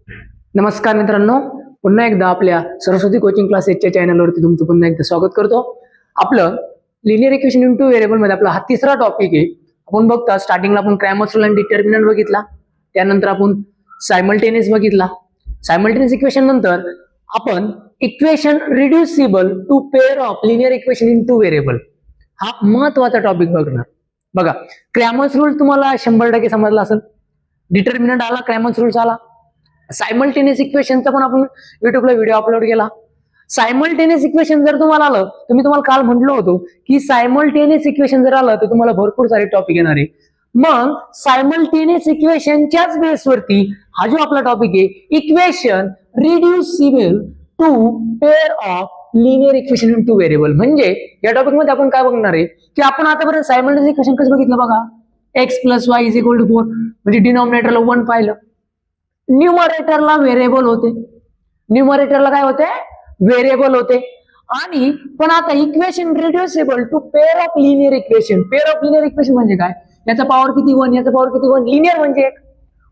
नमस्कार मित्रांनो, पुन्हा एकदा आपल्या सरस्वती कोचिंग क्लासेसच्या चॅनलवरती तुमचं पुन्हा एकदा स्वागत करतो. आपलं linear equation in two variable मध्ये आपला हा तिसरा टॉपिक आहे. आपण बघता स्टार्टिंगला आपण क्रॅमर्स रूल आणि डिटर्मिनंट बघितला, त्यानंतर आपण सायमल्टेनियस बघितला. सायमल्टेनियस इक्वेशन नंतर आपण equation reducible to pair of linear equation in two variable हा महत्वाचा टॉपिक बघणार. बघा, क्रॅमर्स रूल तुम्हाला 100% समजला असेल. डिटर्मिनंट आला, क्रॅमर्स रूल आला. सायमल्टेनियस इक्वेशनचा पण आपण युट्यूबला व्हिडिओ अपलोड केला. सायमल्टेनियस इक्वेशन जर तुम्हाला आलं तर मी तुम्हाला काल म्हटलो होतो की सायमल्टेनियस इक्वेशन जर आलं तर तुम्हाला भरपूर सारे टॉपिक येणार आहे. मग सायमल्टेनियस इक्वेशनच्याच बेसवरती हा जो आपला टॉपिक आहे, equation reducible to pair of linear equation in two variable. म्हणजे या टॉपिक मध्ये आपण काय बघणार आहे की आपण आतापर्यंत सायमल्टेनियस इक्वेशन कसं बघितलं बघा, x + y = 4 म्हणजे डिनॉमिनेटरला 1 पाहिलं, न्यूमरेटरला व्हेरिएबल होते, न्यूमरेटरला काय होते, व्हेरिएबल होते. आणि पण आता equation reducible to pair of linear equation. Pair of linear equation म्हणजे काय, याचा पॉवर किती 1, याचा पॉवर किती 1, लिनियर म्हणजे 1.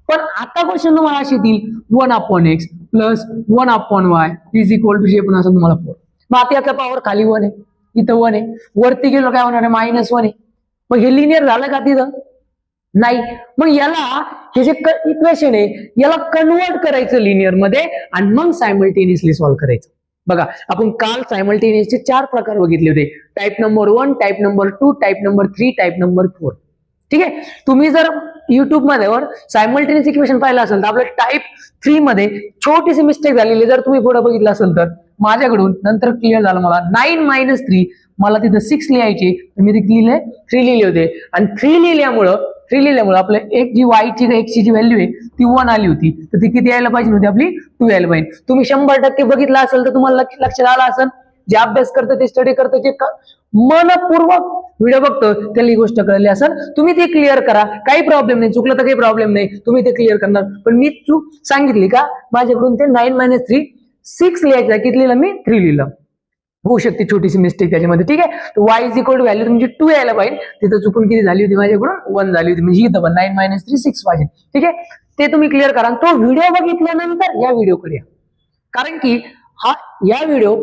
पण आता क्वेश्चन तुम्हाला असे येतील 1/x + 1/y = जे पण असं तुम्हाला 4. मग आता याचा पॉवर खाली 1 आहे, इथं 1 आहे, वरती गेलो काय होणार आहे, -1 आहे. मग हे लिनियर झालं का तिथं, नाही. मग याला हे जे इक्वेशन आहे याला कन्वर्ट करायचं लिनियर मध्ये आणि मग सायमल्टेनियसली सॉल्व्ह करायचं. बघा, आपण काल सायमल्टेनियसचे 4 प्रकार बघितले होते. Type number 1, type number 2, type number 3, type number 4. ठीक आहे. तुम्ही जर युट्यूब मध्ये सायमल्टेनियस इक्वेशन पाहिलं असेल तर आपल्या टाइप 3 मध्ये छोटीशी मिस्टेक झालेली जर तुम्ही पुढे बघितलं असेल तर माझ्याकडून नंतर क्लिअर झालं. मला 9 - 3 मला तिथं 6 लिहायचे, मी तिथे लिहिले 3 लिहिले होते. आणि 3 लिहिल्यामुळे आपलं एक जी y ची x ची व्हॅल्यू आहे ती 1 आली होती, तर ती किती यायला पाहिजे होती, आपली 2 यायला पाहिजे. तुम्ही 100% बघितलं असेल तर तुम्हाला लक्षात आलं असेल. जे अभ्यास करतं ते स्टडी करतं, जे मनपूर्वक व्हिडिओ बघतो त्याला ही गोष्ट कळली असेल. तुम्ही ते क्लिअर करा, काही प्रॉब्लेम नाही, चुकलं तर काही प्रॉब्लेम नाही, तुम्ही ते क्लिअर करणार. पण मी चूक सांगितली का, माझ्याकडून ते 9 - 3 6 लिहायचं, किती लिहिलं मी, 3 लिहिलं. होऊ शकते छोटीशी मिस्टेक त्याच्यामध्ये. ठीक आहे. तर y = व्हॅल्यू तुमची 2 यायला पाहिजे, तिथं चुकून किती झाली होती, माझ्याकडून 1 झाली होती. म्हणजे इथं पण 9 - 3 6 पाहिजे. ठीक आहे. ते तुम्ही क्लिअर करा. तो व्हिडिओ बघितल्यानंतर या व्हिडिओकडे या, कारण की या व्हिडिओ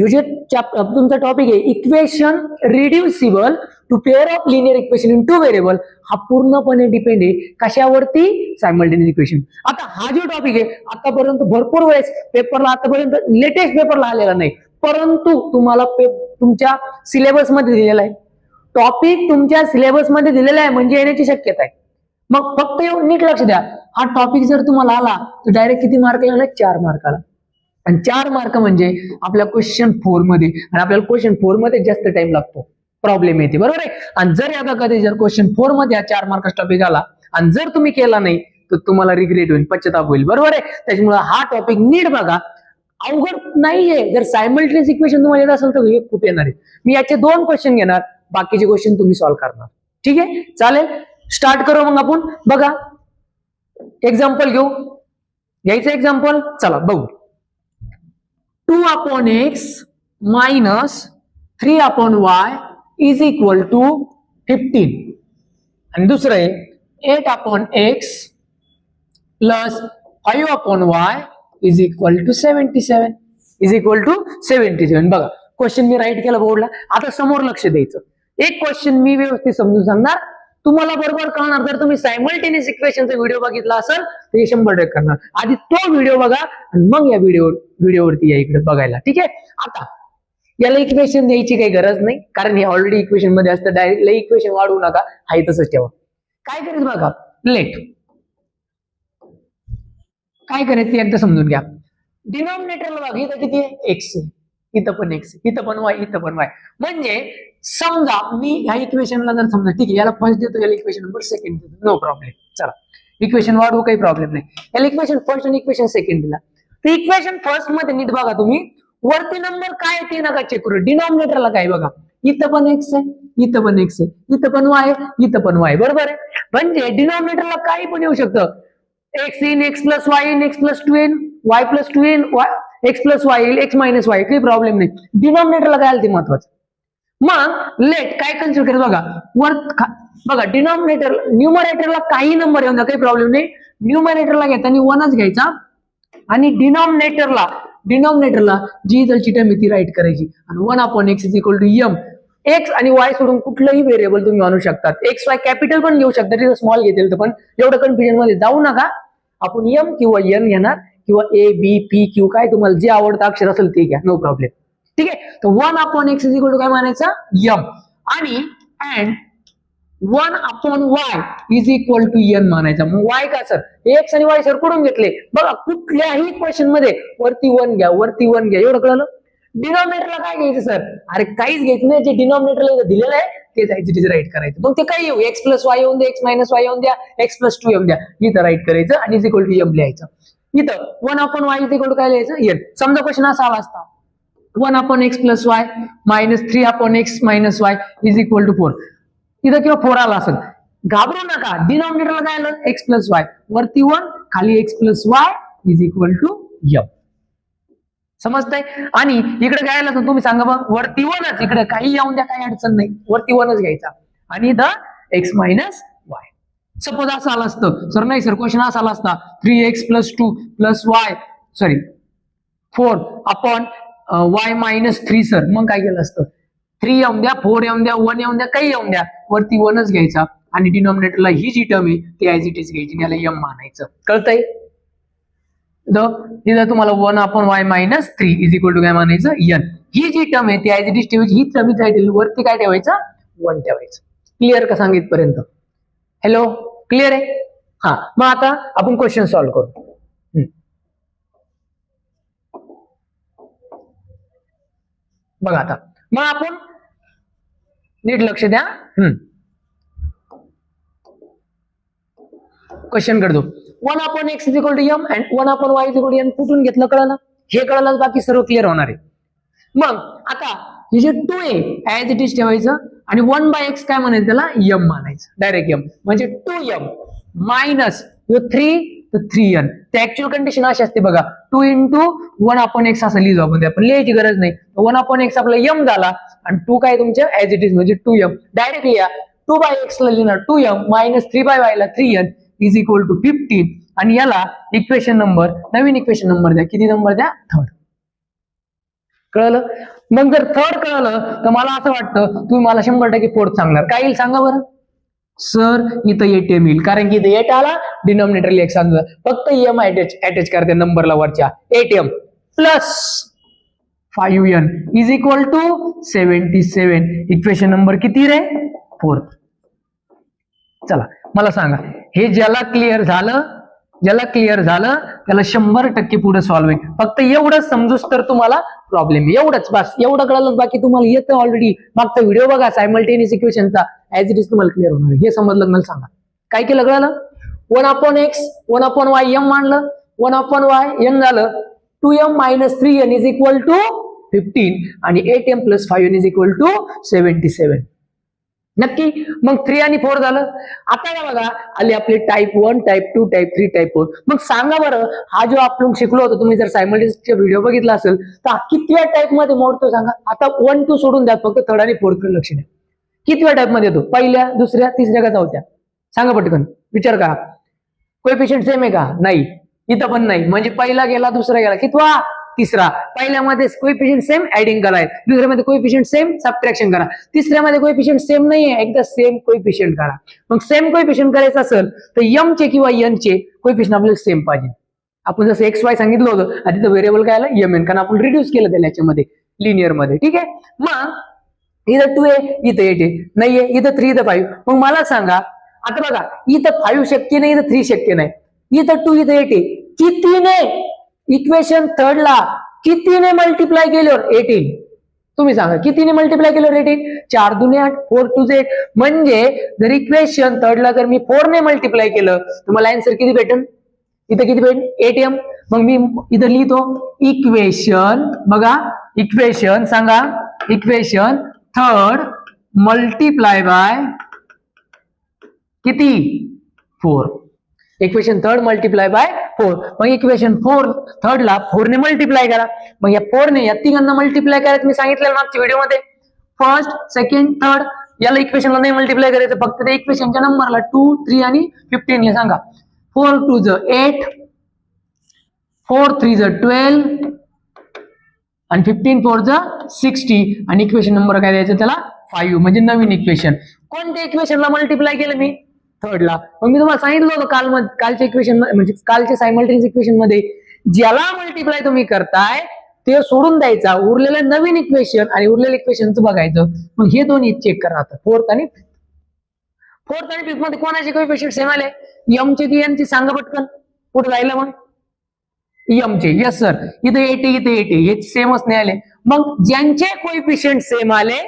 जे तुमचा टॉपिक आहे equation reducible to pair of linear equation in two variable, हा पूर्णपणे डिपेंड आहे कशावरती, सायमल्टेनियस इक्वेशन. आता हा जो टॉपिक आहे आतापर्यंत भरपूर वेळेस पेपरला, आतापर्यंत लेटेस्ट पेपरला आलेला नाही, परंतु तुम्हाला तुमच्या सिलेबस मध्ये दिलेला आहे. टॉपिक तुमच्या सिलेबस मध्ये दिलेला आहे म्हणजे येण्याची शक्यता आहे. मग फक्त नीट लक्ष द्या, हा टॉपिक जर तुम्हाला आला तर डायरेक्ट किती मार्क, 4 मार्काला. आणि 4 मार्क म्हणजे आपल्या क्वेश्चन 4 मध्ये, आणि आपल्याला क्वेश्चन 4 मध्ये जास्त टाइम लागतो, प्रॉब्लेम येते, बरोबर आहे. आणि जर या कधी जर क्वेश्चन 4 मध्ये हा 4 मार्काचा टॉपिक आला आणि जर तुम्ही केला नाही तर तुम्हाला रिग्रेट होईल, पश्चाताप होईल, बरोबर आहे. त्याच्यामुळे हा टॉपिक नीट बघा, अवघड नाहीये. जर सायमल्टेनियस इक्वेशन तुम्हाला येत असेल तर हे खूप येणार आहे. मी याचे 2 क्वेश्चन घेणार, बाकीचे क्वेश्चन तुम्ही सॉल्व्ह करणार. ठीक आहे, चालेल. स्टार्ट करू मग आपण. बघा, एक्झाम्पल घेऊ, घ्यायचं एक्झाम्पल, चला बघू. 2/x - 3/y = 15. आणि दुसरं आहे 8/x + 5/y = 77. बघा, क्वेश्चन मी राईट केला बोर्डला. आता समोर लक्ष द्यायचं. एक क्वेश्चन मी व्यवस्थित समजून सांगणार, तुम्हाला बरोबर कळणार. जर तुम्ही सायमल्टेनियस इक्वेशनचा व्हिडिओ बघितला असेल तर हे 100% करणार. आधी तो व्हिडिओ बघा आणि मग या व्हिडिओवरती या इकडे बघायला. ठीक आहे. आता याला इक्वेशन द्यायची काही गरज नाही, कारण हे ऑलरेडी इक्वेशन मध्ये असतं. डायरेक्ट इक्वेशन वाढवू नका, हाय तसंच ठेवा. काय करायचं बघा, लेट काय करायचं एकदा समजून घ्या. डिनॉमिनेटरला बघा, इथं किती आहे, x आहे, इथं पण x, इथं पण y, इथं पण y. म्हणजे समजा मी ह्या इक्वेशनला जर समजा, ठीक आहे, याला फर्स्ट देतो, याला इक्वेशन नंबर सेकंड देतो, नो प्रॉब्लेम. चला, इक्वेशन वाढवू, काही प्रॉब्लेम नाही. याला इक्वेशन फर्स्ट आणि इक्वेशन सेकंड दिला. तर इक्वेशन फर्स्ट मध्ये नीट बघा तुम्ही, वरती नंबर काय ते नका चेक करू. डिनॉमिनेटरला काय बघा, इथं पण x आहे, इथं पण x आहे, इथं पण y आहे, इथं पण y, बरोबर आहे. म्हणजे डिनॉमिनेटरला काही पण येऊ शकतं. x in, x + y in, x + 2n, y + 2n, x + y येईल, x - y, काही प्रॉब्लेम नाही. डिनॉमिनेटरला काय आलं ते महत्वाचं. मग लेट काय कन्सिडर करायचं बघा, बघा न्यूमरेटरला काही नंबर येऊन काही प्रॉब्लेम नाही. न्यूमरेटरला घेताना 1च घ्यायचा आणि डिनॉमिनेटरला जी इथलची टर्म ती राईट करायची आणि 1/x is equal to m. X आणि वाय सोडून कुठलंही व्हेरिएबल तुम्ही आणू शकतात. एक्स वाय कॅपिटल पण घेऊ शकता, तिथं स्मॉल घेतील तर पण एवढं कन्फ्युजन मध्ये जाऊ नका. आपण m किंवा n घेणार किंवा a b p q काय तुम्हाला जे आवडतं अक्षर असेल ते घ्या, नो प्रॉब्लेम. ठीक आहे. तर 1/x इज इक्वल टू काय मानायचं m आणि and 1/y is equal to n मानायचा. मग y का सर, एक्स आणि वाय सर कडून घेतले बघा. कुठल्याही क्वेश्चन मध्ये वरती 1 घ्या, एवढं कळलं. डिनॉमिनेटरला काय घ्यायचं सर, अरे काहीच घ्यायचं नाही, जे डिनॉमिनेटरला दिलेलं आहे ते जायचं राईट करायचं. मग ते काय येऊ, x प्लस वाय येऊन द्या, x मायनस वाय येऊन द्या, x प्लस 2 येऊन द्या, इथं राईट करायचं आणि इज इक्वल टू m लिहायचं. इथं 1/y इज इक्वल टू काय लिहायचं, n. समजा क्वेश्चन असा आला असता 1/x plus Y minus 3/x minus Y is equal to 4. इथं किंवा 4 आला असेल, घाबरू नका. डिनॉमिनेटरला काय आलं, x प्लस वाय, वरती 1 खाली x plus Y is equal to m. समजतंय. आणि इकडे काय आलं तर तुम्ही सांगा बघ, वरती 1च, इकडे काही येऊन द्या, काही अडचण नाही, वरती 1च घ्यायचा आणि इथं x मायनस वाय. सपोज असं आलं असतं सर, नाही सर क्वेश्चन असा आला असता 3x plus 2 plus y 4/y minus 3 sir, मग काय केलं असतं, 3 येऊन द्या, 4 येऊन द्या, 1 येऊन द्या, काही येऊन द्या, वरती 1च घ्यायचा आणि डिनॉमिनेटरला ही जी टर्म आहे ती ऍज इट इज घ्यायची, याला m मानायचं. कळतंय. इथं तुम्हाला 1/y minus 3 is equal to काय मानायचं, n. ही जी टर्म आहे ती ऍज इट इज ठेवायची, ही टर्म वरती काय ठेवायचं, 1 ठेवायचं. क्लिअर का सांगितपर्यंत? हॅलो, क्लिअर आहे? हा, मग आता आपण क्वेश्चन सॉल्व्ह करू. बघा आता, मग आपण नीट लक्ष द्या. क्वेश्चन कडे 1/x is equal to m and 1/y is equal to n. कुठून घेतलं कळलं, हे कळलं, बाकी सर्व क्लिअर होणार आहे. मग आता हे जे 2 आहे ऍज इट इज ठेवायचं आणि 1/x काय म्हणायचं, त्याला m मानायचं, डायरेक्ट m म्हणजे 2m मायनस 3 तर 3n. ते ऍक्च्युअल कंडिशन अशी असते बघा, 2 into 1/x असं लिहितो आपण, आपण लिहायची गरज नाही. 1/x आपला m झाला आणि 2 काय तुमच्या ऍज इट इज म्हणजे 2m. डायरेक्ट लिहा, 2/x ला लिहिणार 2m मायनस 3/y ला 3n इज इक्वल टू 15 आणि याला इक्वेशन नंबर, नवीन इक्वेशन नंबर द्या. किती नंबर द्या, 3rd. कळलं. मग जर 3rd कळलं तर मला असं वाटतं तुम्ही मला 100% 4th सांगणार. काय येईल सांगा बरं सर, इथं 8m येईल, कारण की इथं 8 आला, डिनॉमिनेटरला 1 सांगलं, फक्त m अटॅच करते नंबरला वरच्या. 8m plus 5n is equal to 77. Equation number किती रे, 4th. चला मला सांगा, हे ज्याला क्लिअर झालं त्याला 100% पुढे सॉल्व्ह होईल. फक्त एवढंच समजूस तर तुम्हाला प्रॉब्लेम आहे, एवढंच बस. एवढं कळलं, बाकी तुम्हाला येतं ऑलरेडी. मागचा व्हिडिओ बघा सायमल्टेनियस इक्वेशनचा, ऍज इट इज तुम्हाला क्लिअर होणार. हे समजलं मला सांगा, काय केलं कळलं. 1/x 1/y m मानलं, 1/y n झालं, 2m minus 3n is equal to 15 आणि 8m plus 5n is equal to 77. नक्की. मग 3 आणि 4 झालं. आता बघा आले आपले टाईप 1, टाईप 2, टाईप 3, टाईप 4. मग सांगा बरं, हा जो आपण शिकलो होतो, तुम्ही जर सायमल्टेनियसचा व्हिडिओ बघितला असेल तर कितव्या टाईप मध्ये मोडतो सांगा. आता 1, 2 सोडून द्या, फक्त 3rd आणि 4th कडे लक्ष द्या. कितव्या टाईप मध्ये येतो, पहिल्या, दुसऱ्या, तिसऱ्या का चौथ्या, सांगा पटकन, विचार करा. कोएफिशियंट सेम आहे का, नाही, इथं पण नाही. म्हणजे पहिला गेला, दुसरा गेला, कितवा, तिसरा. पहिल्यामध्ये कोएफिशियंट सेम, ऍडिंग करा. दुसऱ्यामध्ये कोएफिशियंट सेम, सबट्रॅक्शन करा. तिसऱ्यामध्ये कोएफिशियंट सेम नाहीये, एकदा सेम कोएफिशियंट करा. मग सेम कोएफिशियंट करायचं असेल तर m चे किंवा n चे कोएफिशियंट आपल्याला सेम पाहिजे. आपण जसं XY सांगितलं होतं, आधी तर व्हेरिएबल काय आलं, mn, कारण आपण रिड्यूस केलं त्याला याच्यामध्ये लिनियर मध्ये. ठीक आहे. मग इथं 2 आहे, इथं 8 आहे, नाहीये, इथं 3, इथं 5. मग मला सांगा, आता बघा इथं 5 शक्य नाही, इथं 3 शक्य नाही, इथं 2, इथं 8 आहे. कितीने इक्वेशन 3rd ला कितीने मल्टिप्लाय केल्यावर 8 येईल, तुम्ही सांगा. कितीने मल्टिप्लाय केल्यावर 8 येईल, 4 दुने 8, 4 2 8. म्हणजे जर इक्वेशन 3rd ला जर मी 4 ने मल्टिप्लाय केलं तर मला आन्सर किती भेटेल, इथं किती भेटेल, 8m. मग मी इथं लिहितो इक्वेशन, बघा इक्वेशन सांगा, इक्वेशन 3rd मल्टिप्लाय बाय किती, 4. Equation 3rd multiply by 4. मग इक्वेशन 3rd ला 4 ने मल्टिप्लाय करा. मग या 4 ने या तिघांना मल्टिप्लाय करायचं, मी सांगितलं मागच्या व्हिडिओमध्ये. 1st, 2nd, 3rd याला इक्वेशनला नाही मल्टिप्लाय करायचं, फक्त त्या इक्वेशनच्या नंबरला 2, 3 आणि 15 हे सांगा. 4 2 8, 4 3 12 आणि 15 4 60 आणि इक्वेशन नंबर काय द्यायचं त्याला 5 म्हणजे नवीन इक्वेशन. कोणत्या इक्वेशनला मल्टिप्लाय केलं मी? थर्डला. मग मी तुम्हाला सांगितलं होतं कालच्या इक्वेशन म्हणजे कालच्या सायमल्टेनियस इक्वेशन मध्ये ज्याला मल्टिप्लाय तुम्ही करताय ते सोडून द्यायचा, उरलेलं नवीन इक्वेशन आणि उरलेलं इक्वेशनचं बघायचं. मग हे दोन्ही चेक करा आता, फोर्थ आणि फिफ्थ मध्ये कोणाचे कोएफिशिएंट सेम आले? एम चे की एन चे सांगा पटकन. कुठे जायला मग? एम चे. Yes sir. इथे 80 हे सेमच नाही आले. मग ज्यांचे कोएफिशिएंट सेम आले,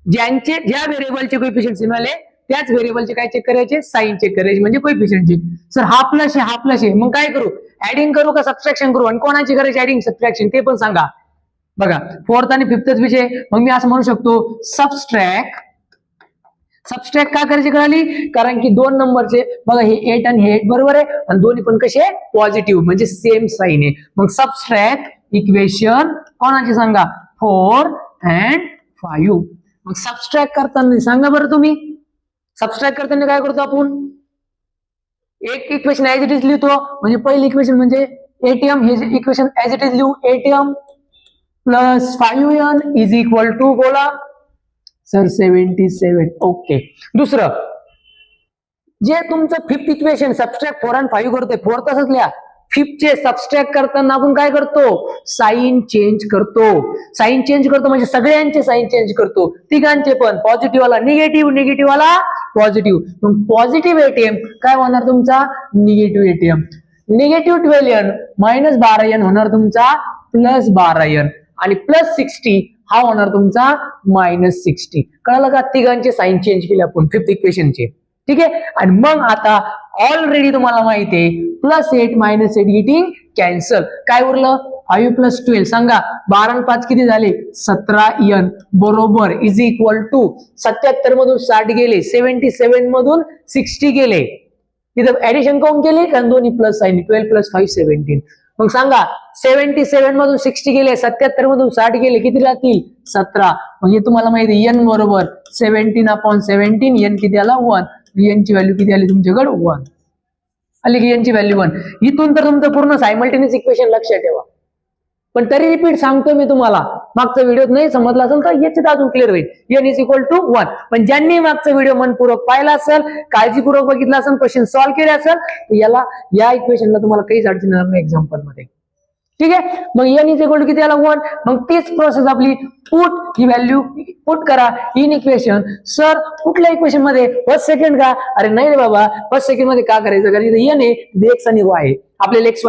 ज्या व्हेरिएबलचे कोएफिशिएंट सेम आले त्याच व्हेरिएबलचे काय चेक करायचे? साइन चेक करायचे म्हणजे कोएफिशिएंट चे. सर हा प्लस आहे मग काय करू? ऍडिंग करू का सबट्रॅक्शन करू? आणि कोणाची करायची ऍडिंग सबट्रॅक्शन ते पण सांगा. बघा फोर्थ आणि फिफ्थच विषय. मग मी असं म्हणू शकतो सबस्ट्रॅक्ट का करायची कळाली? कारण की 2 नंबरचे बघा हे 8 आणि हे 8 बरोबर आहे आणि दोन्ही पण कसे पॉझिटिव्ह म्हणजे सेम साइन आहे. मग सबस्ट्रॅक्ट इक्वेशन कोणाची सांगा? 4 and 5. मग सबस्ट्रॅक्ट करताना सांगा बरं तुम्ही. सबस्ट्रॅक्ट करताना काय करतो आपण? एक इक्वेशन ऍज इट इज लिहितो. म्हणजे पहिली इक्वेशन म्हणजे 8m हे इक्वेशन ऍज इट इज लिहू. 8m plus 5n is equal to बोला सर 77. ओके. दुसरं जे तुमचं फिफ्थ इक्वेशन सबस्ट्रॅक्ट 4 and 5 करतोय, फोर्थ तसंच लिहा. फिफ्थचे सबस्ट्रॅक्ट करताना आपण काय करतो? साइन चेंज करतो. साइन चेंज करतो म्हणजे सगळ्यांचे साइन चेंज करतो. तिघांचे पण. पॉझिटिव्ह वाला निगेटिव्ह वाला पॉझिटिव्ह. मग पॉझिटिव्ह एटीएम काय होणार तुमचा? Negative ATM. Negative 12n minus 12n होणार तुमचा प्लस 12n आणि प्लस 60 हा होणार तुमचा मायनस 60. कळलं का? तिघांचे साइन चेंज केले आपण फिफ्थ इक्वेशनचे. ठीक आहे. आणि मग आता ऑलरेडी तुम्हाला माहिती आहे +8 -8 गेटिंग कॅन्सल. काय उरलं? 5 + 12 सांगा. 12 आणि 5 किती झाले? 17n बरोबर इज इक्वल टू 77 मधून 60 गेले, 77 मधून 60 गेले. तिथं ऍडिशन काऊन केली? कारण दोन्ही प्लस साइन. 12 + 5 17. मग सांगा 77 मधून 60 गेले, 77 मधून 60 गेले, किती राहतील? 17. म्हणजे तुम्हाला माहिती n बरोबर 17/17. n किती आला? 1. n ची व्हॅल्यू किती आली तुमच्याकडे? 1 आली की n ची व्हॅल्यू 1. इथून तर तुमचं पूर्ण सायमल्टेनियस इक्वेशन लक्षात ठेवा. पण तरी रिपीट सांगतो मी तुम्हाला. मागचा व्हिडिओ नाही समजला असेल तर याच्यात अजून क्लिअर होईल. n is equal to 1. पण ज्यांनी मागचा व्हिडिओ मनपूर्वक पाहिला असेल, काळजीपूर्वक बघितला असेल, क्वेश्चन सॉल्व्ह केले असेल, या इक्वेशनला तुम्हाला काहीच अडचण येणार नाही एक्झाम्पल मध्ये. ठीक आहे. मग n इज इक्वल टू किती आला? 1. मग तीच प्रोसेस आपली. पुट ही व्हॅल्यू पुट करा इन इक्वेशन. सर कुठल्या इक्वेशन मध्ये? फर्स्ट सेकंड का? अरे नाही रे बाबा, फर्स्ट सेकंड मध्ये का करायचं? कारण इथे n आहे, x आणि y आहे. आपल्याला x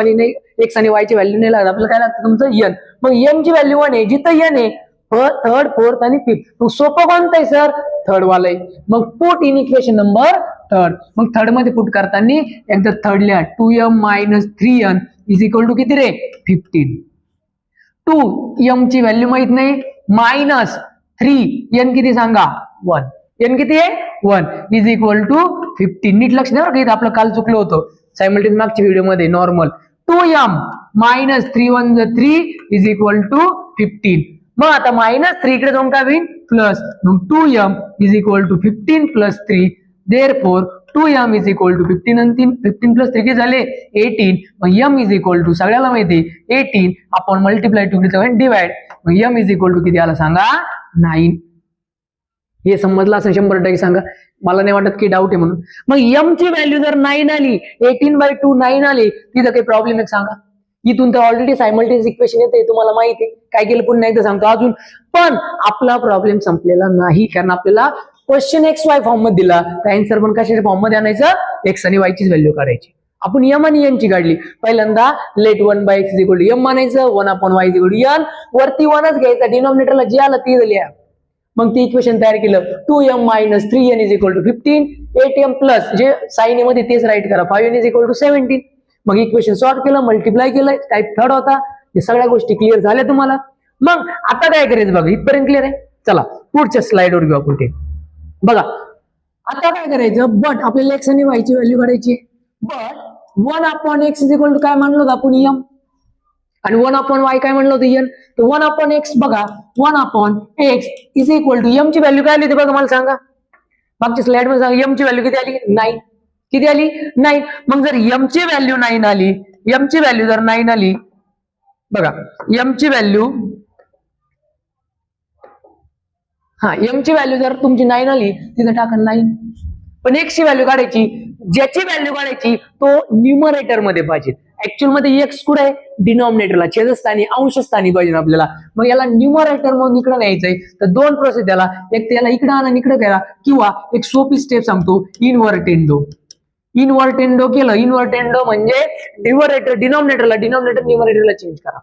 आणि y ची व्हॅल्यू नाही लागत, आपल्याला काय लागतं तुमचं n. मग n ची व्हॅल्यू 1 आहे. जिथं n आहे थर्ड, फोर्थ आणि फिफ्थ. मग सोपं कोणतं आहे सर? थर्ड वाला आहे. मग put in equation number third. मग थर्ड मध्ये पुट करताना एकदा थर्ड लिहा. 2m - 3n is equal to किती रे? 15. 2m ची व्हॅल्यू माहित नाही, -3n किती सांगा? 1. n किती आहे? 1 इज इक्वल टू 15. नीट लक्ष द्या की आपलं काल चुकलं होतं सायमल्टेनियस मागच्या व्हिडिओ मध्ये. Normal 2m - 3 1 3 is equal to 15. मग आता -3 इकडे जाऊन काय होईल? प्लस. मग 2m is equal to 15 + 3. Therefore 2m is equal to 15 आणि 15 + 3 किती झाले? 18. मग m इज इक्वल टू सगळ्याला माहिती 18 आपण मल्टिप्लाय टू डिवाइड. मग m इज इक्वल टू किती आला सांगा? 9. हे समजलं असं 100% सांगा. मला नाही वाटत की डाऊट आहे म्हणून. मग m ची व्हॅल्यू जर 9 आली, 18/2 9 आली, तिथं काही प्रॉब्लेम आहे सांगा? इथून तर ऑलरेडी सायमल्टेनियस इक्वेशन येते, तुम्हाला माहिती आहे. काय केलं पुन्हा एकदा सांगतो अजून. पण आपला प्रॉब्लेम संपलेला नाही, कारण आपल्याला क्वेश्चन XY फॉर्म मध्ये दिला. तर आन्सर पण कशाच्या फॉर्म मध्ये आणायचं? x आणि y ची व्हॅल्यू काढायची. आपण m आणि n ची काढली. पहिल्यांदा let 1/x is equal to m मानायचं, 1/y is equal to n. वरती 1च घ्यायचा, डिनॉमिनेटरला जे आलं ते लिहा. मग ते इक्वेशन तयार केलं. 2m - 3n is equal to 15. 8m plus जे साइन मध्ये तेच राईट करा, 5n इज इक्वल टू 17. मग इक्वेशन सॉल्व्ह केलं, मल्टिप्लाय केलं, टाइप थर्ड होता. हे सगळ्या गोष्टी क्लिअर झाल्या तुम्हाला. मग आता काय करायचं बघा, इथपर्यंत क्लिअर आहे. चला पुढच्या स्लाइडवर घेऊ आपण ते. बघा आता काय करायचं? बट आपल्याला x आणि y ची व्हॅल्यू काढायची. But 1/x is equal to काय म्हणलो होतं आपण? m. आणि 1/y काय म्हणलं होतं? n. तर 1/x बघा, 1/x is equal to m ची व्हॅल्यू काय आली होती बघा, मला सांगा. मागच्या स्लाइड मध्ये सांगा m ची व्हॅल्यू किती आली? 9. किती आली? 9. मग जर m ची व्हॅल्यू 9 आली एम ची व्हॅल्यू जर 9 आली, बघा एम ची व्हॅल्यू एम ची व्हॅल्यू जर तुमची 9 आली तिथं टाका 9. पण एक्स ची व्हॅल्यू काढायची, ज्याची व्हॅल्यू काढायची तो न्यूमरेटर मध्ये पाहिजे. ऍक्च्युअल मध्ये एक्स कुठे आहे, डिनॉमिनेटरला, छेदस्थानी अंशस्थानी पाहिजे आपल्याला. मग याला न्यूमरेटर म्हणून इकडे न्यायचंय, तर दोन प्रोसेस त्याला, एक त्याला इकडे आणा इकडे करा, किंवा एक सोपी स्टेप सांगतो, इन्व्हर्टेंडो. इन्व्हर्टेंडो केलं, इन्व्हर्टेंडो म्हणजे डिनॉमिनेटरला न्यूमरेटरला चेंज करा.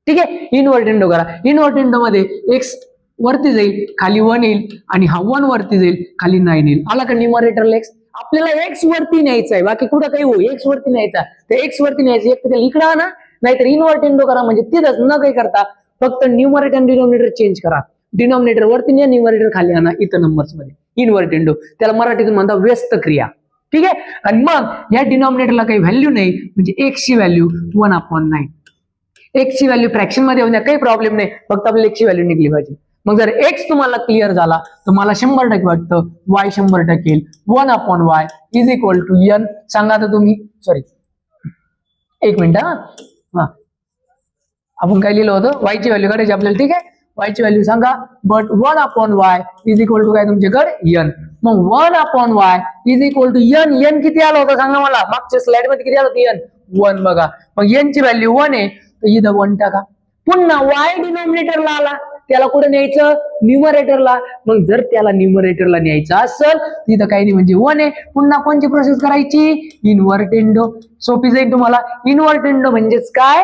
ठीक आहे, इन्व्हर्टेंडो करा. इन्व्हर्टेंडो मध्ये एक्स वरती जाईल, खाली 1 येईल, आणि हा 1 वरती जाईल, खाली 9 येईल. आला का न्यूमरेटरला एक्स? आपल्याला एक्स वरती न्यायचा आहे, बाकी कुठं काही होऊ, एक्स वरती न्यायचा. तर एक्स वरती न्यायचं, एक तर इकडे आणा, नाहीतर इन्व्हर्टेंडो करा, म्हणजे तिथंच न काही करता फक्त न्यूमरेटर आणि डिनॉमिनेटर चेंज करा. डिनॉमिनेटर वरती न्या, न्यूमरेटर खाली आणा, इथं नंबर्स मध्ये. इन्व्हर्टेंडो, त्याला मराठीतून म्हणतात व्यस्त क्रिया. ठीक आहे, आणि मग या डिनॉमिनेटरला काही व्हॅल्यू नाही, म्हणजे एक्स ची व्हॅल्यू 1/9. एक्स ची व्हॅल्यू फ्रॅक्शन मध्ये होण्या काही प्रॉब्लेम नाही, फक्त आपल्याला एक्स ची व्हॅल्यू निघली पाहिजे. मग जर एक्स तुम्हाला क्लिअर झाला तर मला 100% वाटतं वाय 100% येईल. 1/y is equal to n. सांगा आता तुम्ही, सॉरी एक मिनिट, आपण काय लिहिलं होतं, y ची व्हॅल्यू काढायची आपल्याला. ठीक आहे, y ची व्हॅल्यू सांगा. But 1/y is equal to काय तुमच्याकडे n. मग 1/y is equal to n. n किती आलं होतं सांगा मला, मागच्या स्लाइड मध्ये किती आलं होतं n? 1. बघा, मग n ची व्हॅल्यू 1 आहे, तर इथं 1 टाका. पुन्हा y डिनॉमिनेटरला आला, त्याला कुठे न्यायचं, न्यूमरेटरला. मग जर त्याला न्यूमरेटरला न्यायचं असेल तिथं काही नाही, म्हणजे 1 आहे. पुन्हा कोणची प्रोसेस करायची, इन्व्हर्टेंडो. सोपी जाईल तुम्हाला. इन्व्हर्टेंडो म्हणजेच काय,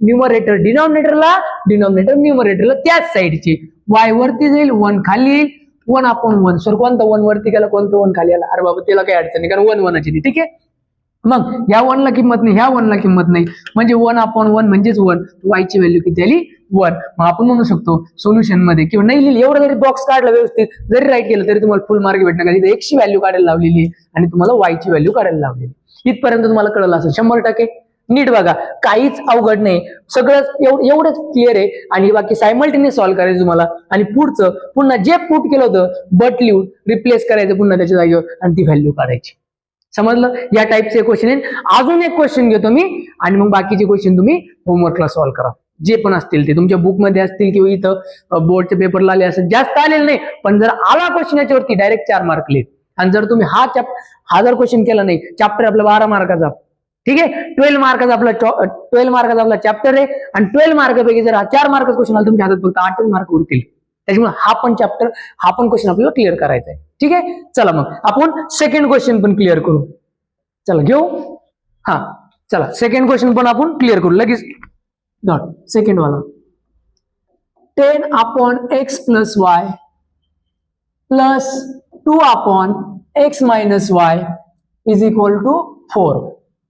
न्यूमरेटर डिनॉमिनेटरला, डिनॉमिनेटर न्यूमरेटरला, त्याच साईडची. वाय वरती जाईल, 1 खाली येईल, 1/1. सर कोणतं 1 वरती गेला, कोणतं 1 खाली आला? अरे बाबा त्याला काही अडचण नाही, कारण 1 1ची ती. ठीक आहे, मग ह्या 1 ला किंमत नाही, ह्या 1 ला किंमत नाही, म्हणजे 1/1 म्हणजेच 1. y ची व्हॅल्यू किती आली, 1. मग आपण म्हणू शकतो सोल्युशन मध्ये, किंवा नाही लिहिली, एवढं जरी बॉक्स काढला व्यवस्थित, जरी राईट केलं तरी तुम्हाला फुल मार्क भेटणार. कारण एक्स ची व्हॅल्यू काढायला लावलेली आहे आणि तुम्हाला y ची व्हॅल्यू काढायला लावलेली. इथपर्यंत तुम्हाला कळलं असेल 100%. नीट बघा, काहीच अवघड नाही, सगळं एवढंच क्लिअर आहे. आणि बाकी सायमल्टेनियस सॉल्व्ह करायचं तुम्हाला. आणि पुढचं पुन्हा जे पुट केलं होतं बट लिहून रिप्लेस करायचं पुन्हा त्याच्या जागेवर, आणि ती व्हॅल्यू काढायची. समजलं? या टाईपचे क्वेश्चन आहेत. अजून एक क्वेश्चन घेतो मी, आणि मग बाकीचे क्वेश्चन तुम्ही होमवर्कला सॉल्व्ह करा, जे पण असतील ते तुमच्या बुक मध्ये असतील किंवा इथं बोर्डच्या पेपरला आले असेल. जास्त आलेलं नाही, पण जर आला क्वेश्चन याच्यावरती डायरेक्ट 4 मार्क लिहित. आणि जर तुम्ही हा जर क्वेश्चन केला नाही, चॅप्टर आपला 12 मार्काचा, ठीक आहे, 12 मार्काचा आपला चॅप्टर आहे, आणि 12 मार्कापैकी जर 4 मार्काचा क्वेश्चन आला तुमच्या हातात फक्त 8 मार्क उरतील. त्याच्यामुळे हा पण क्वेश्चन आपल्याला क्लिअर करायचा आहे. ठीक आहे, चला मग आपण सेकंड क्वेश्चन पण क्लिअर करू. चला घेऊ, चला सेकंड क्वेश्चन पण आपण क्लिअर करू लगेच. सेकंड वाला, 10/x + y plus 2/x - y is equal to 4.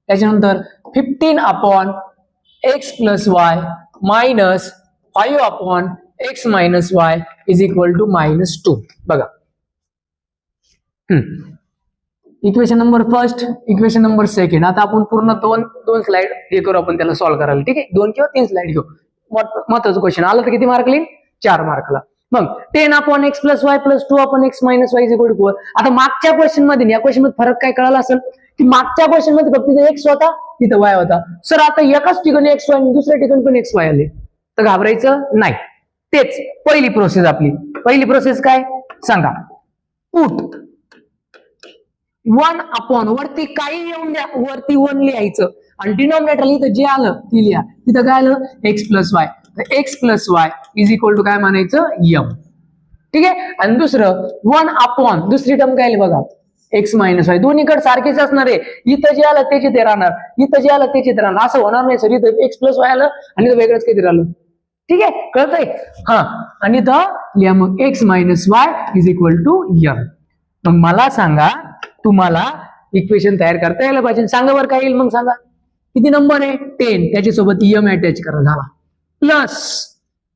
त्याच्यानंतर 15/x + y minus 5/x - y is equal to -2. बघा, equation number first, equation number second. आता आपण पूर्ण दोन स्लाइड हे करू, आपण त्याला सॉल्व्ह करायला. ठीक आहे, 2 किंवा 3 स्लाइड घेऊ. महत्वाचं क्वेश्चन आलं तर किती मार्क लिहिन, 4 मार्कला. मग 10/x + y plus 2/x - y is equal to 4. आता मागच्या क्वेश्चन मध्ये या क्वेश्चन मध्ये फरक काय कळाला असेल, की मागच्या क्वेश्चन मध्ये फक्त तिथे x होता, तिथं y होता. सर आता एकाच ठिकाणी x y आणि दुसऱ्या ठिकाणी पण x y आले, तर घाबरायचं नाही. तेच पहिली प्रोसेस आपली. पहिली प्रोसेस काय सांगा, पुट 1/, वरती काही येऊन द्या, वरती 1 लिहायचं, आणि डिनॉमिनेटर इथं जे आलं ती लिहा. तिथं काय आलं, x + y. तर x + y is equal to काय म्हणायचं, m. ठीक आहे, आणि दुसरं 1/, दुसरी टर्म काय आली बघा, x - y. दोन्हीकडे सारखेच असणार आहे, इथं जे आलं त्याचे ते राहणार, इथं जे आलं त्याचे ते राहणार, असं होणार नाही सर. इथं x + y आलं आणि इथं वेगळंच काहीतरी आलं. ठीक आहे, कळतंय? आणि इथं लिहा मग x - y is equal to m. मग मला सांगा, तुम्हाला इक्वेशन तयार करता यायला पाहिजे. सांगा बरं काय येईल, मग सांगा. किती नंबर आहे, 10, त्याच्यासोबत m अटॅच करा, झाला. प्लस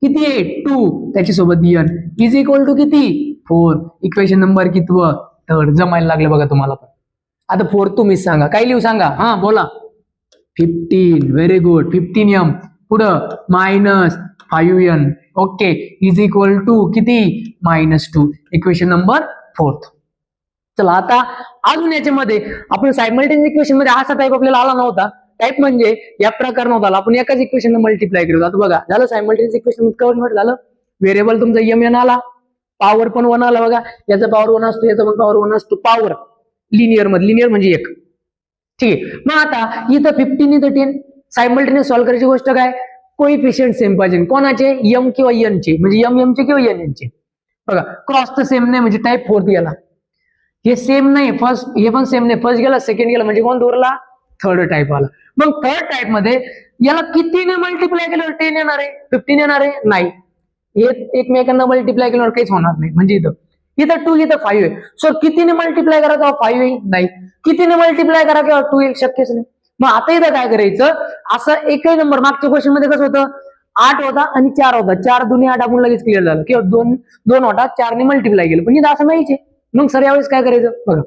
किती आहे, 2, त्याच्यासोबत n इज इक्वल टू किती, 4. इक्वेशन नंबर कितवं, थर्ड. जमायला लागलं बघा तुम्हाला पण. आता 4 तुम्हीच सांगा, काय लिहू सांगा, बोला. 15, व्हेरी गुड. 15m पुढं -5n, okay, is equal to किती, -2. Equation number 4. चला आता अजून याच्यामध्ये आपण सायमल्टेनियस इक्वेशन मध्ये असा टाइप आपल्याला आला नव्हता, टाईप म्हणजे या प्रकार नव्हता, आपण एकाच इक्वेशन मल्टिप्लाय केलं. आता बघा झालं सायमल्टेनियस इक्वेशन कन्व्हर्ट झालं. व्हेरिएबल तुमचा एन आला, पॉवर पण 1 आला बघा, याचा पॉवर 1 असतो, याचा पण पॉवर 1 असतो. पॉवर लिनियर मध्ये, लिनियर म्हणजे 1. ठीक आहे. मग आता इथं 15 इथं 10 सायमल्टेनियस सॉल्व्ह करायची गोष्ट काय, कोइफिशियंट सेम पाहिजे. कोणाचे, एम किंवा एन चे, म्हणजे एम चे किंवा एन चे. बघा क्रॉस तर सेम नाही, म्हणजे टाईप 4 गेला. हे सेम नाही फर्स्ट, हे पण सेम नाही, फर्स्ट गेला सेकंड गेला, म्हणजे कोण उरला, थर्ड टाईप आला. मग थर्ड टाईप मध्ये याला कितीने मल्टिप्लाय केल्यावर 10 येणार आहे, 15 येणार आहे, नाही. हे एकमेकांना मल्टिप्लाय केल्यावर काहीच होणार नाही. म्हणजे इथं 2 इथं 5 आहे. सो कितीने मल्टिप्लाय करा तेव्हा 5 येईल, नाही. कितीने मल्टिप्लाय करा किंवा 2 येईल, शक्यच नाही. मग आता इथं काय करायचं, असं एकही नंबर मागच्या क्वेश्चन मध्ये कसं होतं, 8 होता आणि 4 होता, 4 दुने 8 आपण लगेच क्लिअर झालं, किंवा 2 होता 4 ने मल्टिप्लाय केलं. पण इथं असं नाहीच आहे. मग सर यावेळेस काय करायचं बघा,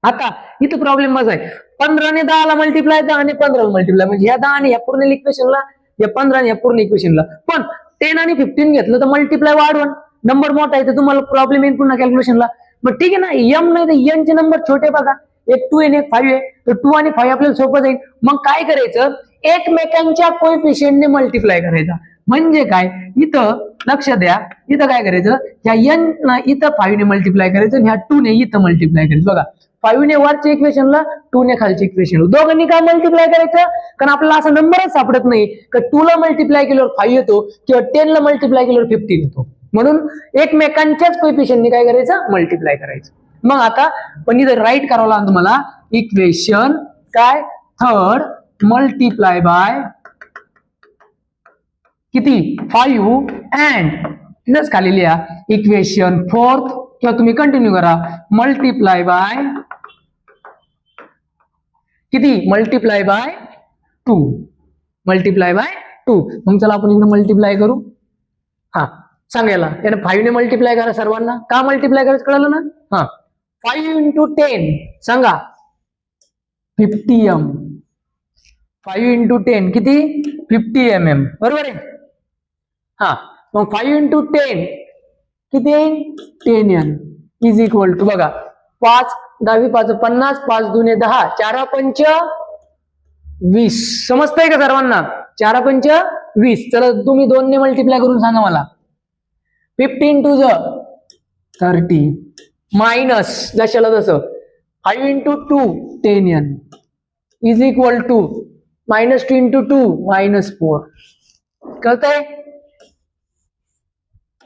आता इथं प्रॉब्लेम माझा आहे, 15 ने 10 ला मल्टिप्लाय, 10 ने 15 ला मल्टिप्लाय, म्हणजे ह्या 10 ने या पूर्ण इक्वेशनला, या 15 ने या पूर्ण इक्वेशनला. पण 10 आणि 15 घेतलं तर मल्टिप्लाय वाढवून नंबर मोठा आहे, तर तुम्हाला प्रॉब्लेम येईल पुन्हा कॅल्क्युलेशनला. मग ठीक आहे ना, एम नाही तर एन चे नंबर छोटे बघा, एक 2 आहे एक 5 आहे, तर 2 आणि 5 आपल्याला सोपं जाईल. मग काय करायचं, एकमेकांच्या कोएफिशिएंटने मल्टिप्लाय करायचा. म्हणजे काय, इथं लक्ष द्या, इथं काय करायचं, ह्या एन इथं 5 ने मल्टिप्लाय करायचं आणि ह्या 2 ने इथं मल्टिप्लाय करायचं. बघा 5 ने वरच्या इक्वेशनला, 2 ने खालच्या इक्वेशनला, दोघांनी काय मल्टिप्लाय करायचं, कारण आपल्याला असा नंबरच सापडत नाही का 2 ला मल्टिप्लाय केल्यावर 5 येतो किंवा 10 ला मल्टिप्लाय केल्यावर 15 येतो. म्हणून एकमेकांच्याच कोएफिशिएंटने काय करायचं, मल्टिप्लाय करायचं. मग आता पण इथं राईट करावं लागेल तुम्हाला, इक्वेशन काय, थर्ड मल्टिप्लाय बाय किती, 5 अँड तिथंच खाली लिहा इक्वेशन फोर्थ, किंवा तुम्ही कंटिन्यू करा मल्टिप्लाय बाय किती, मल्टिप्लाय बाय 2, मल्टिप्लाय बाय 2. मग चला आपण इकडे मल्टिप्लाय करू. हा सांगायला त्याने 5 ने मल्टिप्लाय करा सर्वांना, का मल्टिप्लाय करायचं कळलं ना. हा 5 into 10 सांगा 50m, 5 into 10 किती, 50 mm, बरोबर आहे. हा मग 5 into 10 किती, 10n इज इक्वल टू बघा 5 10 5 50, 5 दुने 10, 4 पंच 20. समजतंय का सर्वांना, 4 पंच 20. चला तुम्ही 2 ने मल्टिप्लाय करून सांगा मला. 15 to 30 मायनस जशाला तसं 5 into 2 10n is equal to -2 into 2 -4. कळतंय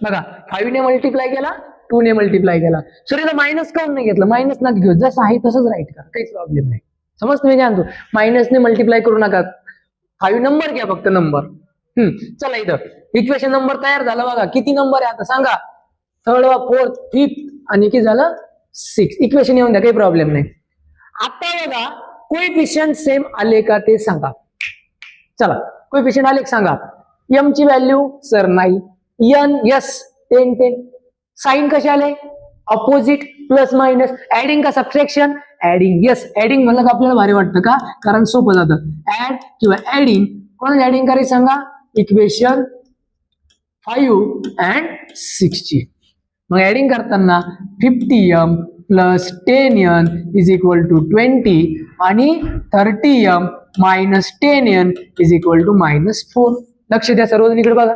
बघा, 5 ने मल्टिप्लाय केला, 2 ने मल्टिप्लाय केला. सर इथं मायनस काऊन नाही घेतलं, मायनस ना घेऊ, जसं आहे तसंच राईट करा, काहीच प्रॉब्लेम नाही. समजतं मी काय म्हणतो, मायनसने मल्टिप्लाय करू नका, 5 नंबर घ्या फक्त नंबर. चला इथं इक्वेशन नंबर तयार झाला बघा. किती नंबर आहे आता सांगा, थर्ड, फोर्थ, फिफ्थ आणि किती झालं 6. इक्वेशन येऊन द्या, काही प्रॉब्लेम नाही. आता बघा कोएफिशिएंट सेम आले का ते सांगा. चला कोएफिशिएंट आले सांगा. एम ची व्हॅल्यू सर नाही, एन यस 10 10. साइन कसे आले, ऑपोजिट, प्लस मायनस, ऍडिंग का सबट्रॅक्शन, ऍडिंग. यस ऍडिंग म्हणलं का आपल्याला भारी वाटतं का, कारण सोपं जातं. ऍड किंवा ऍडिंग, कोणाला ऍडिंग करायचं सांगा, इक्वेशन 5 and 6 ची. मग ऍडिंग करताना 50m plus 10n is equal to 20 आणि 30m minus 10n is equal to -4. लक्ष द्या सर्वजण इकडे बघा.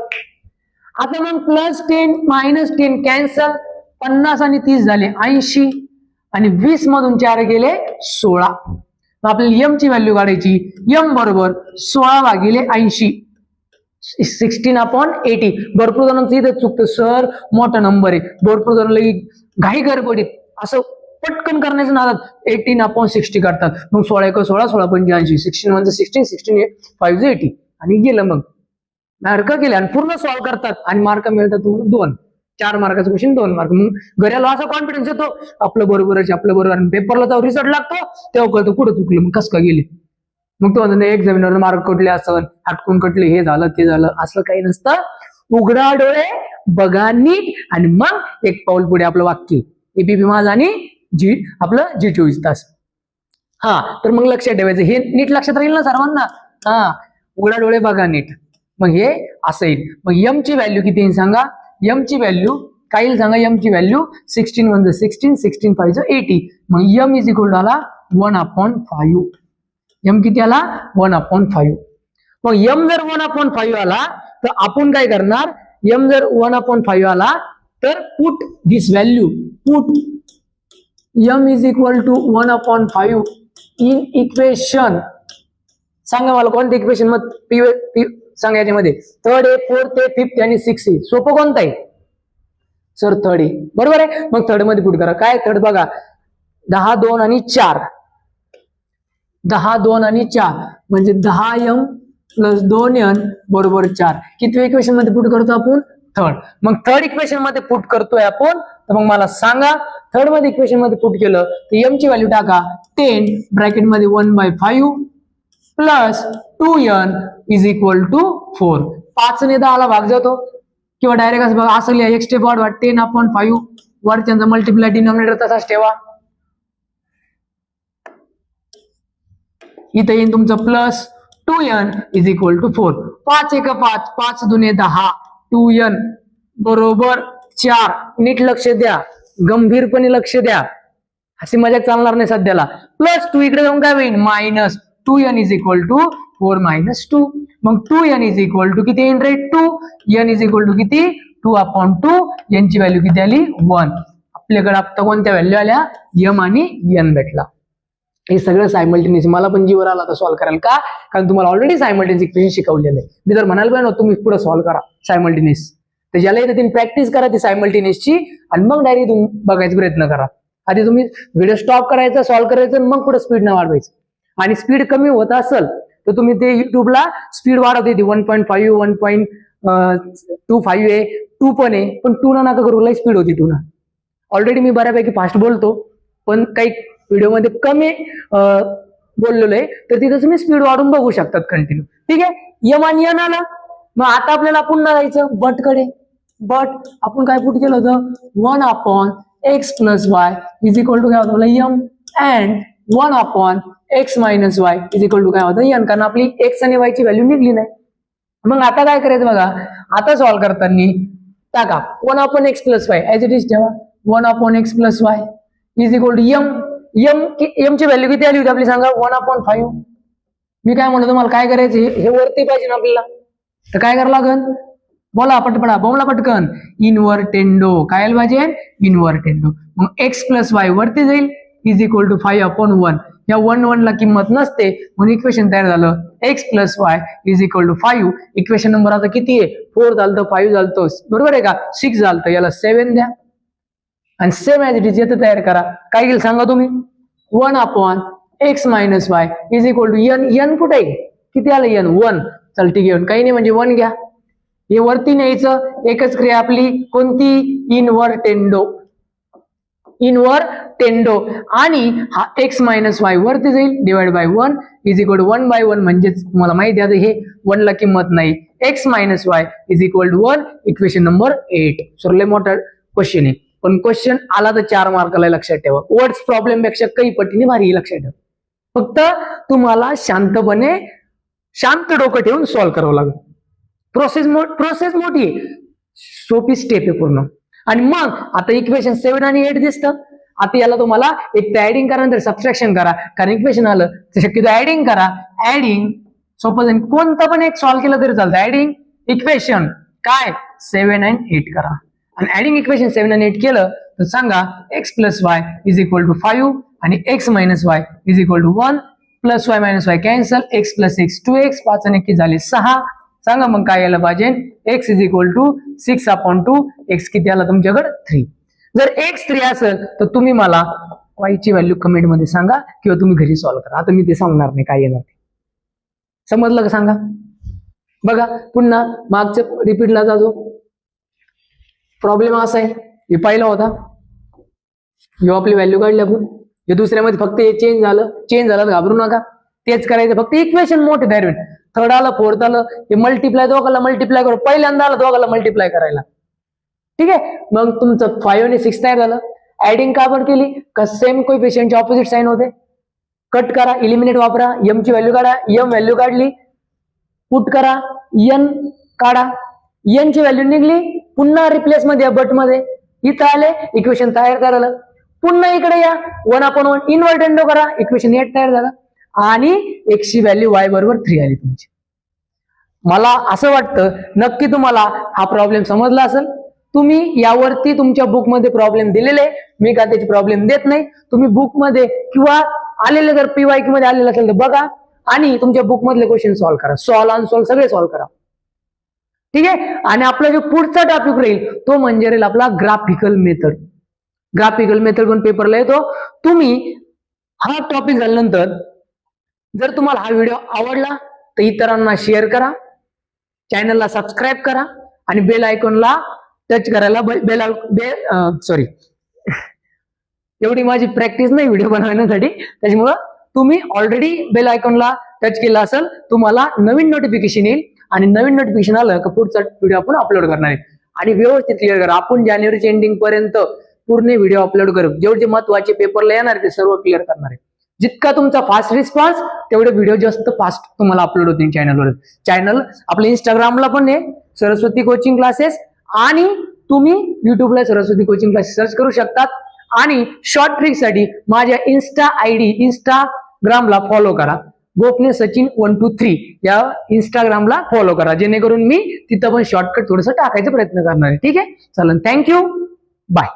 आता मग प्लस 10 मायनस 10 कॅन्सल, 50 आणि 30 झाले 80 आणि 20 मधून 4 गेले 16. आपल्याला एम ची व्हॅल्यू काढायची. एम बरोबर 16 भागिले 80, 16/80. भरपूर जणांचं इथं चुकतं, सर मोठा नंबर आहे. भरपूर जण लई घाई गडबडीत असं पटकन करण्याचं नादात 18/60 करतात. मग 16 1 16, 16 85, 16 1 16, 16 5 80 आणि गेलं. मग मार्क केले आणि पूर्ण सॉल्व्ह करतात आणि मार्क मिळतात तुम्हाला 2. 4 मार्काचं क्वेश्चन 2 मार्क. मग घराला असा कॉन्फिडन्स येतो आपलं बरोबरच, आपलं बरोबर. आणि पेपरला जाऊ रिझल्ट लागतो तेव्हा कळतं कुठं चुकलं, मग कसं का गेले. मग तो म्हणतो एक्झामिनर मार्क कटले, असं हटकून कटले, हे झालं ते झालं, असं काही नसतं. उघडा डोळे, बघा नीट आणि मग एक पाऊल पुढे. आपलं वाक्य एबीपी माझा आणि जी आपलं G24 तास. हा तर मग लक्षात ठेवायचं, हे नीट लक्षात राहील ना सर्वांना. हा उघडा डोळे बघा नीट, मग हे असं येईल. मग एम ची व्हॅल्यू किती येईल सांगा. एम ची व्हॅल्यू काय येईल सांगा. एम ची व्हॅल्यू 16 1 16, 16 5 80. मग एम इज इक्वल टू आला 1/5. एम किती आला 1/5. मग एम जर 1/5 आला तर आपण काय करणार, एम जर 1/5 आला तर put this value, put m is equal to 1/5 in equation. सांगा मला कोणत्या इक्वेशन मध्ये सांगा, याच्यामध्ये थर्ड आहे, फोर्थ आहे, फिफ्थ आणि सिक्स्थ आहे. सोपं कोणतं आहे सर? थर्ड आहे. बरोबर आहे. मग थर्ड मध्ये पुट करा. काय थर्ड बघा, 10, 2 आणि 4, 10, 2 आणि 4 म्हणजे 10m प्लस 2n बरोबर 4. किती इक्वेशन मध्ये पुट करतो आपण? थर्ड. मग थर्ड इक्वेशन मध्ये पुट करतोय आपण, तर मग मला सांगा थर्ड मध्ये इक्वेशन मध्ये पुट केलं तर m ची व्हॅल्यू टाका 10 ब्रॅकेट मध्ये 1/5 plus 2n is equal to 4. 5 ने 10 ला भाग जातो, किंवा डायरेक्ट असं बघा, असं लिहा, एक स्टेप वाढवा, 10/5 वरच्यांचा मल्टिप्लाय डिनॉमिनेटर तसाच ठेवा. इथे येईन तुमचं plus 2n is equal to 4. 5 1 5, 5 2 10, 2n बरोबर 4. नीट लक्ष द्या, गंभीरपणे लक्ष द्या, अशी मजाक चालणार नाही सध्याला. प्लस 2 इकडे जाऊन काय होईल? Minus 2n is equal to 4 minus 2. मग 2n इज इक्वल टू किती येईल रे? 2. n इज इक्वल टू किती? 2/2. n ची व्हॅल्यू किती आली? 1. आपल्याकडे आता कोणत्या व्हॅल्यू आल्या? m आणि n भेटला. हे सगळं सायमल्टेनियस मला पण जीवर आला तर सॉल्व्ह कराल का? कारण तुम्हाला ऑलरेडी सायमल्टेनियस इक्वेशन शिकवलेलं आहे. मी जर म्हणाल पाहिजे तुम्ही पुढे सॉल्व्ह करा सायमल्टेनियस, तर ज्याला येतं तुम्ही प्रॅक्टिस करा ती सायमल्टेनियसची, आणि मग डायरेक्ट तुम्ही बघायचा प्रयत्न करा. आधी तुम्ही व्हिडिओ स्टॉप करायचा, सॉल्व्ह करायचं, मग पुढे स्पीड न वाढवायचं. आणि स्पीड कमी होत असेल तर तुम्ही ते युट्यूबला स्पीड वाढवते, 1.5 1.25 आहे, 2 पण आहे, पण 2 ना नका करू, लई स्पीड होती 2 ना. ऑलरेडी मी बऱ्यापैकी फास्ट बोलतो, पण काही व्हिडिओमध्ये कमी बोललेलो आहे, तर तिथं तुम्ही स्पीड वाढून बघू शकतात कंटिन्यू. ठीक आहे. यम आणि यन आला. मग आता आपल्याला पुन्हा जायचं बट कडे. बट आपण काय पुट केलं होतं? 1/x plus y is equal to काय होतं? M and 1/x minus y is equal to काय होतं? यन. कारण आपली x आणि y ची व्हॅल्यू निघली नाही. मग आता काय करायचं बघा, आता सॉल्व्ह करताना टाका 1/x plus y as it is ठेवा. 1/x plus y is equal to m. M ची व्हॅल्यू किती आली होती आपली सांगा? 1/5. मी काय म्हणतो तुम्हाला, काय करायचं? हे वरती पाहिजे ना आपल्याला, तर काय करावं लागेल? बोला पटपटा, बोला पटकन. इनव्हर्टेंडो काय आलं पाहिजे? इनव्हर्टेंडो. मग x प्लस वाय वरती जाईल इज इक्वल टू 5/1. या 1 ला किंमत नसते म्हणून इक्वेशन तयार झालं. x plus Y is equal to 5. Equation number आता किती आहे? 4 झालं, 5 झालं, बरोबर आहे का? 6 झालं, याला 7 द्या आणि सेम ऍज इट इज येतं तयार करा. काय येईल सांगा तुम्ही? 1/x minus Y is equal to n कुठे आहे? किती आलं? n 1. चल ठीक आहे, काही नाही म्हणजे 1 घ्या. हे वरती न्यायचं, एकच क्रिया आपली कोणती? इनव्हर्टेंडो. इनव्हर्टेंडो. आणि हा x मायनस वाय वरती जाईल divide by 1 is equal to 1/1. म्हणजेच तुम्हाला माहिती आहे हे 1 ला किंमत नाही. x minus Y is equal to 1. Equation number 8. Sir लय मोठा क्वेश्चन आहे, पण क्वेश्चन आला तर 4 मार्काला लक्षात ठेवा. वर्ड्स प्रॉब्लेम पेक्षा काही पटीने भारी लक्षात ठेवा. फक्त तुम्हाला शांतपणे शांत डोकं ठेवून सॉल्व्ह करावं लागेल. प्रोसेस मोठी आहे, सोपी स्टेप आहे पूर्ण. आणि मग आता इक्वेशन 7 आणि 8 दिसतं. आता याला तुम्हाला एक तर ऍडिंग करा, नंतर सबट्रॅक्शन करा. कारण इक्वेशन आलं तर शक्यतो ऍडिंग करा. ऍडिंग सोपं जाईल, कोणतं पण एक सॉल्व्ह केलं तरी चालतं. ऍडिंग इक्वेशन काय 7 आणि 8 करा. आणि ऍडिंग इक्वेशन 7 आणि 8 केलं तर सांगा x plus Y is equal to 5 आणि x minus Y is equal to 1. Plus Y minus y cancel, x plus x 2x, 5 आणि 1 झाले 6. सांगा मग काय यायला पाहिजे? x is equal to 6/2. x किती आला तुमच्याकडे? 3. जर x 3 असेल तर तुम्ही मला y ची व्हॅल्यू कमेंट मध्ये सांगा, किंवा तुम्ही घरी सॉल्व्ह करा. आता मी ते सांगणार नाही काय येणार ते. समजलं का सांगा? बघा पुन्हा मागच्या रिपीटला जातो. प्रॉब्लेम असा आहे, हे पहिला होता, हे आपली व्हॅल्यू काढली आपण, हे दुसऱ्यामध्ये फक्त हे चेंज झालं घाबरू नका. तेच करायचं, फक्त इक्वेशन मोठे तयार होईल. थर्ड आलं, फोर्थ आलं, हे मल्टिप्लाय दोघाला मल्टिप्लाय करू. पहिल्यांदा आलं दोघाला मल्टिप्लाय करायला. ठीक आहे. मग तुमचं 5 आणि 6 तयार झालं. ऍडिंग का बरं केली? का सेम कोएफिशिएंटचे ऑपोजिट साइन होते. कट करा, इलिमिनेट वापरा, m ची व्हॅल्यू काढा. m व्हॅल्यू काढली, पुट करा, n काढा, n ची व्हॅल्यू निघली, पुन्हा रिप्लेस मध्ये बट मध्ये इथं आले, इक्वेशन तयार करायला. पुन्हा इकडे या, 1/1 इनव्हर्टेंडो करा, इक्वेशन 8 तयार झालं. आणि x ची व्हॅल्यू y बरोबर 3 आली तुमची. मला असं वाटतं नक्की तुम्हाला हा प्रॉब्लेम समजला असेल. तुम्ही यावरती तुमच्या बुकमध्ये प्रॉब्लेम दिलेले, मी का त्याची प्रॉब्लेम देत नाही. तुम्ही बुकमध्ये किंवा आलेले जर PYQ मध्ये आलेलं असेल तर बघा आणि तुमच्या बुकमधले क्वेश्चन सॉल्व्ह करा. सॉल्व्ह अनसॉल्व्ह सगळे सॉल्व्ह करा. ठीक आहे. आणि आपला जो पुढचा टॉपिक राहील तो म्हणजे राहील आपला ग्राफिकल मेथड. ग्राफिकल मेथड पण पेपरला येतो. तुम्ही हा टॉपिक झाल्यानंतर जर तुम्हाला हा व्हिडिओ आवडला तर इतरांना शेअर करा, चॅनलला सबस्क्राईब करा आणि बेल आयकॉनला टच करायला सॉरी एवढी माझी प्रॅक्टिस नाही व्हिडिओ बनवण्यासाठी, त्याच्यामुळं तुम्ही ऑलरेडी बेल आयकॉनला टच केला असेल तुम्हाला नवीन नोटिफिकेशन येईल आणि नवीन नोटिफिकेशन आलं का पुढचा व्हिडिओ आपण अपलोड करणार आहे. आणि व्यवस्थित क्लिअर करा. आपण जानेवारीच्या एंडिंग पर्यंत पूर्ण व्हिडिओ अपलोड करू. जेवढे महत्वाचे पेपरला येणार ते सर्व क्लिअर करणार आहे. जितका तुमचा फास्ट रिस्पॉन्स तेवढे व्हिडिओ जास्त फास्ट तुम्हाला अपलोड होतील चॅनलवर. चॅनल आपल्या इंस्टाग्रामला पण आहे सरस्वती कोचिंग क्लासेस आणि तुम्ही युट्यूबला सरस्वती कोचिंग क्लासेस सर्च करू शकतात. आणि शॉर्ट ट्रिक साठी माझ्या इंस्टाग्रामला फॉलो करा. गोपने सचिन 123 या इंस्टाग्रामला फॉलो करा, जेणेकरून मी तिथं पण शॉर्टकट थोडंसं टाकायचा प्रयत्न करणार आहे. ठीक आहे. चला, थँक्यू, बाय.